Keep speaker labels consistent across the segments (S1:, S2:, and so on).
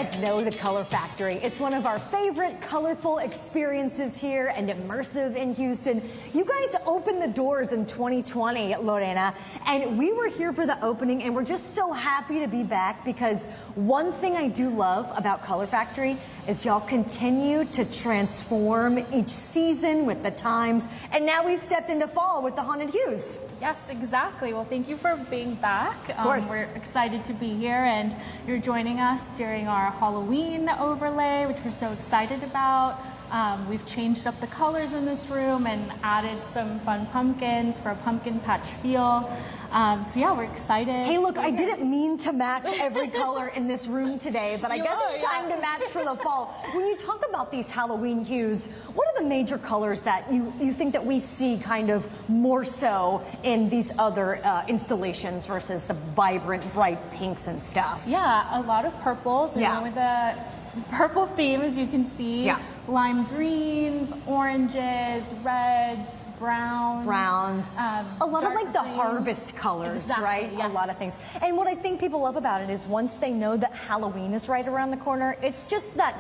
S1: guys know the Color Factory. It's one of our favorite colorful experiences here and immersive in Houston. You guys opened the doors in 2020, Lorena, and we were here for the opening, and we're just so happy to be back because one thing I do love about Color Factory is y'all continue to transform each season with the times, and now we've stepped into fall with the Haunted Hues.
S2: Yes, exactly. Well, thank you for being back.
S1: Of course.
S2: We're excited to be here, and you're joining us during our Halloween overlay, which we're so excited about. We've changed up the colors in this room and added some fun pumpkins for a pumpkin patch feel. So yeah, we're excited.
S1: Hey, look, I didn't mean to match every color in this room today, but I guess it's time to match for the fall. When you talk about these Halloween hues, what are the major colors that you think that we see kind of more so in these other installations versus the vibrant, bright pinks and stuff?
S2: Yeah, a lot of purples. We went with the purple theme, as you can see.
S1: Yeah.
S2: Lime greens, oranges, reds, browns.
S1: A lot of like the
S2: green.
S1: harvest colors,
S2: Exactly,
S1: right?
S2: yes.
S1: A lot of things. And what I think people love about it is once they know that Halloween is right around the corner, it's just that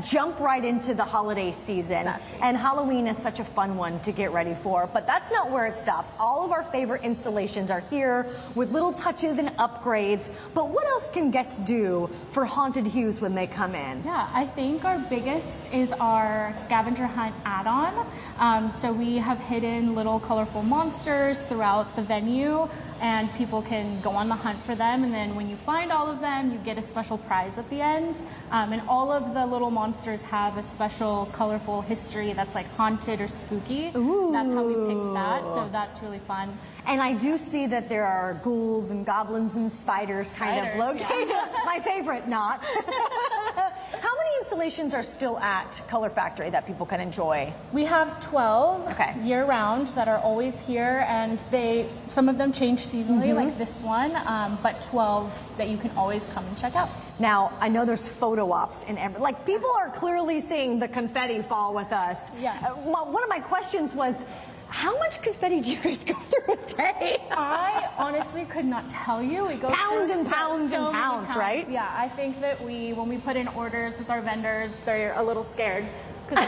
S1: jump right into the holiday season.
S2: Exactly.
S1: And Halloween is such a fun one to get ready for. But that's not where it stops. All of our favorite installations are here with little touches and upgrades. But what else can guests do for Haunted Hues when they come in?
S2: Yeah, I think our biggest is our scavenger hunt add-on. So we have hidden little colorful monsters throughout the venue, and people can go on the hunt for them, and then when you find all of them, you get a special prize at the end. And all of the little monsters have a special colorful history that's like haunted or spooky.
S1: Ooh.
S2: That's how we picked that, so that's really fun.
S1: And I do see that there are ghouls and goblins and spiders kind of located.
S2: Yeah.
S1: My favorite, not. How many installations are still at Color Factory that people can enjoy?
S2: We have 12 year-round that are always here, and some of them change seasonally, like this one, but 12 that you can always come and check out.
S1: Now, I know there's photo ops in every, like people are clearly seeing the confetti fall with us.
S2: Yeah.
S1: One of my questions was, how much confetti do you guys go through a day?
S2: I honestly could not tell you. We go
S1: pounds
S2: through
S1: and pounds
S2: so
S1: and
S2: many
S1: pounds, right?
S2: Yeah, I think that when we put in orders with our vendors, they're a little scared. Because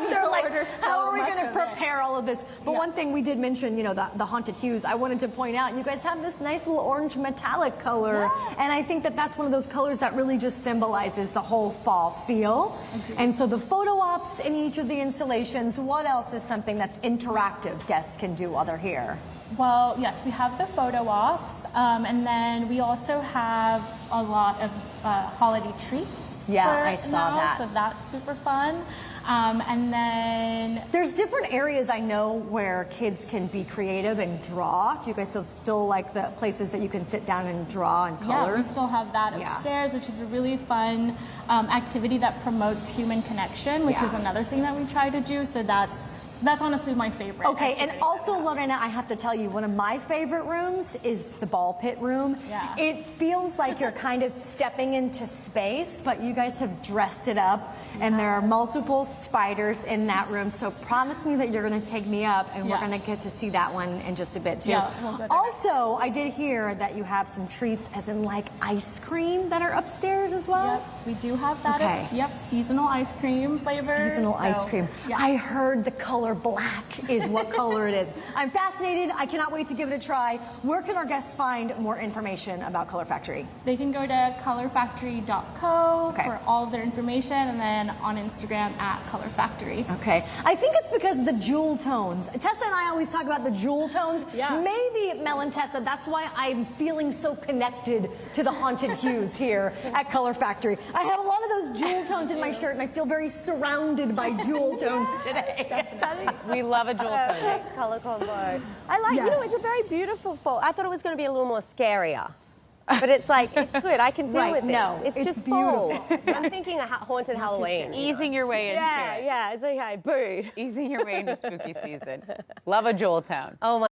S1: they're like, how are we going to prepare all of this? But one thing we did mention, you know, the Haunted Hues, I wanted to point out, you guys have this nice little orange metallic color.
S2: Yeah.
S1: And I think that that's one of those colors that really just symbolizes the whole fall feel. And so the photo ops in each of the installations, what else is something that's interactive guests can do while they're here?
S2: Well, yes, we have the photo ops, and then we also have a lot of holiday treats.
S1: Yeah, I saw that.
S2: So that's super fun. And then
S1: there's different areas I know where kids can be creative and draw. Do you guys still like the places that you can sit down and draw and color?
S2: Yeah, we still have that upstairs, which is a really fun activity that promotes human connection, which is another thing that we try to do. So that's honestly my favorite.
S1: Okay, and also, Lorena, I have to tell you, one of my favorite rooms is the ball pit room.
S2: Yeah.
S1: It feels like you're kind of stepping into space, but you guys have dressed it up, and there are multiple spiders in that room, so promise me that you're going to take me up, and we're going to get to see that one in just a bit, too.
S2: Yeah, we'll go there.
S1: Also, I did hear that you have some treats, as in like ice cream, that are upstairs as well?
S2: Yep, we do have that. Yep, seasonal ice cream flavors.
S1: Seasonal ice cream.
S2: Yeah.
S1: I heard the color black is what color it is. I'm fascinated. I cannot wait to give it a try. Where can our guests find more information about Color Factory?
S2: They can go to colorfactory.co for all of their information, and then on Instagram at Color Factory.
S1: Okay. I think it's because of the jewel tones. Tessa and I always talk about the jewel tones.
S2: Yeah.
S1: Maybe, Mel and Tessa, that's why I'm feeling so connected to the Haunted Hues here at Color Factory. I have a lot of those jewel tones in my shirt, and I feel very surrounded by jewel tones today.
S3: We love a jewel tone.
S4: Color combo. I like, you know, it's a very beautiful fall. I thought it was going to be a little more scarier. But it's like, it's good. I can deal with this.
S1: No,
S4: it's just
S1: beautiful.
S4: fall. I'm thinking a haunted Halloween.
S3: Easing your way into it.
S4: Yeah, it's okay. Boo.
S3: Easing your way into spooky season. Love a jewel tone.
S4: Oh my.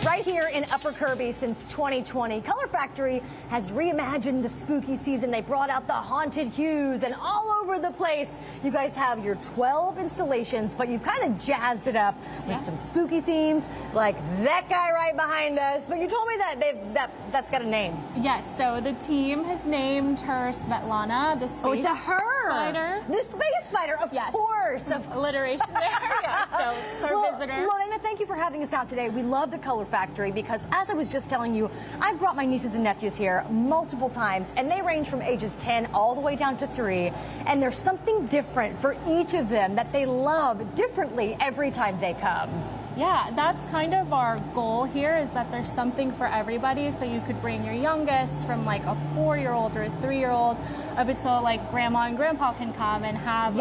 S1: Right here in Upper Kirby since 2020. Color Factory has reimagined the spooky season. They brought out the Haunted Hues, and all over the place you guys have your 12 installations, but you've kind of jazzed it up with some spooky themes, like that guy right behind us. But you told me that that's got a name.
S2: Yes, so the team has named her Svetlana, the space
S1: it's a her.
S2: spider.
S1: The space spider, of course. Of
S2: Alliteration there. So it's our visitor.
S1: Lorena, thank you for having us out today. We love the Color Factory because, as I was just telling you, I've brought my nieces and nephews here multiple times, and they range from ages 10 all the way down to 3. And there's something different for each of them that they love differently every time they come.
S2: Yeah, that's kind of our goal here, is that there's something for everybody. So you could bring your youngest from like a 4-year-old or a 3-year-old up until like grandma and grandpa can come and have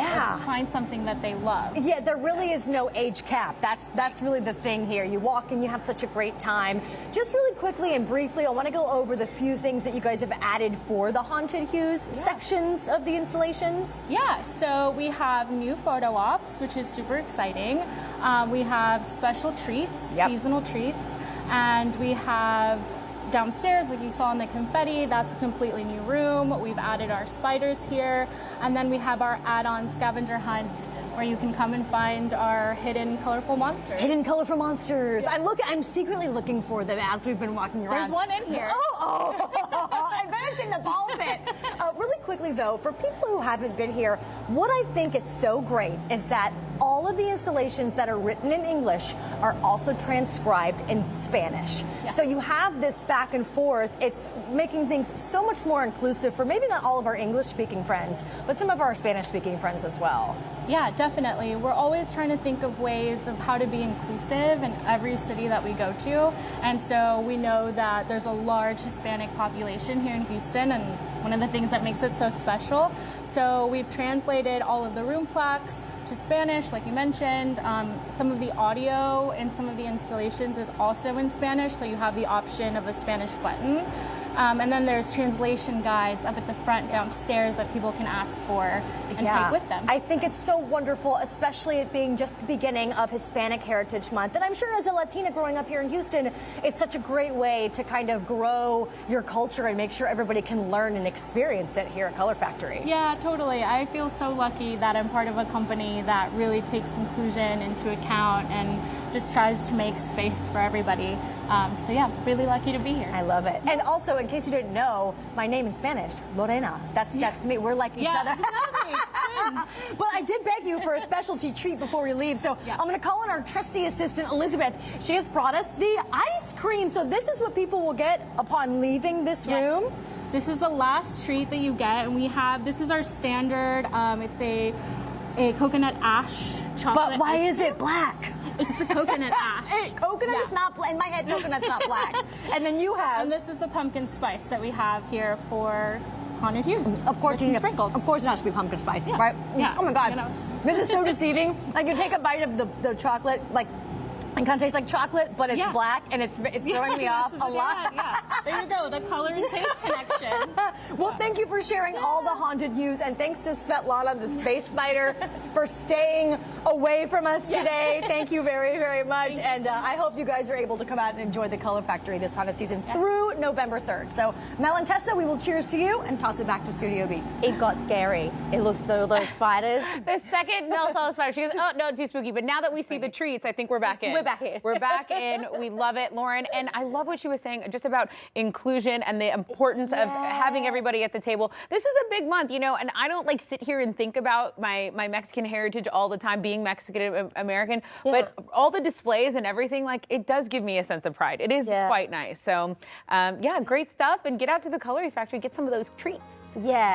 S2: find something that they love.
S1: Yeah, there really is no age cap. That's really the thing here. You walk and you have such a great time. Just really quickly and briefly, I want to go over the few things that you guys have added for the Haunted Hues sections of the installations.
S2: Yeah, so we have new photo ops, which is super exciting. We have special treats, seasonal treats, and we have downstairs, like you saw in the confetti, that's a completely new room. We've added our spiders here, and then we have our add-on scavenger hunt where you can come and find our hidden colorful monsters.
S1: Hidden colorful monsters. Yeah. I'm secretly looking for them as we've been walking around.
S2: There's one in here.
S1: I bet it's in the ball pit. Really quickly though, for people who haven't been here, what I think is so great is that all of the installations that are written in English are also transcribed in Spanish. So you have this back and forth. It's making things so much more inclusive for maybe not all of our English-speaking friends, but some of our Spanish-speaking friends as well.
S2: Yeah, definitely. We're always trying to think of ways of how to be inclusive in every city that we go to. And so we know that there's a large Hispanic population here in Houston, and one of the things that makes it so special. So we've translated all of the room plaques to Spanish, like you mentioned. Some of the audio in some of the installations is also in Spanish, so you have the option of a Spanish button. And then there's translation guides up at the front downstairs that people can ask for and take with them.
S1: I think it's so wonderful, especially it being just the beginning of Hispanic Heritage Month. And I'm sure as a Latina growing up here in Houston, it's such a great way to kind of grow your culture and make sure everybody can learn and experience it here at Color Factory.
S2: Yeah, totally. I feel so lucky that I'm part of a company that really takes inclusion into account and just tries to make space for everybody. So yeah, really lucky to be here.
S1: I love it. And also, in case you didn't know, my name in Spanish, Lorena. That's me. We're like each other. But I did beg you for a specialty treat before we leave, so I'm going to call on our trusty assistant, Elizabeth. She has brought us the ice cream. So this is what people will get upon leaving this room.
S2: This is the last treat that you get, and we have, this is our standard, it's a coconut ash chocolate.
S1: But why is it black?
S2: It's the coconut ash.
S1: Coconut is not black. In my head, coconut's not black. And then you have...
S2: And this is the pumpkin spice that we have here for Haunted Hues.
S1: Of course,
S2: you sprinkles.
S1: Of course it has to be pumpkin spice, right?
S2: Yeah.
S1: Oh my God.
S2: You know.
S1: This is so deceiving. Like, you take a bite of the chocolate, like, it kind of tastes like chocolate, but it's black, and it's throwing me off a lot.
S2: There you go, the color and taste connection.
S1: Well, thank you for sharing all the Haunted Hues, and thanks to Svetlana, the space spider, for staying away from us today. Thank you very, very much, and I hope you guys are able to come out and enjoy the Color Factory this haunted season through November 3rd. So, Mel and Tessa, we will cheers to you and toss it back to Studio B.
S4: It got scary. It looks so those spiders.
S3: The second Mel saw the spider, she goes, oh, no, too spooky. But now that we see the treats, I think we're back in.
S4: We're back in.
S3: We're back in. We love it, Lauren. And I love what she was saying just about inclusion and the importance of having everybody at the table. This is a big month, you know, and I don't like sit here and think about my Mexican heritage all the time, being Mexican American, but all the displays and everything, like, it does give me a sense of pride. It is quite nice. So, yeah, great stuff. And get out to the Coloring Factory, get some of those treats.
S4: Yeah.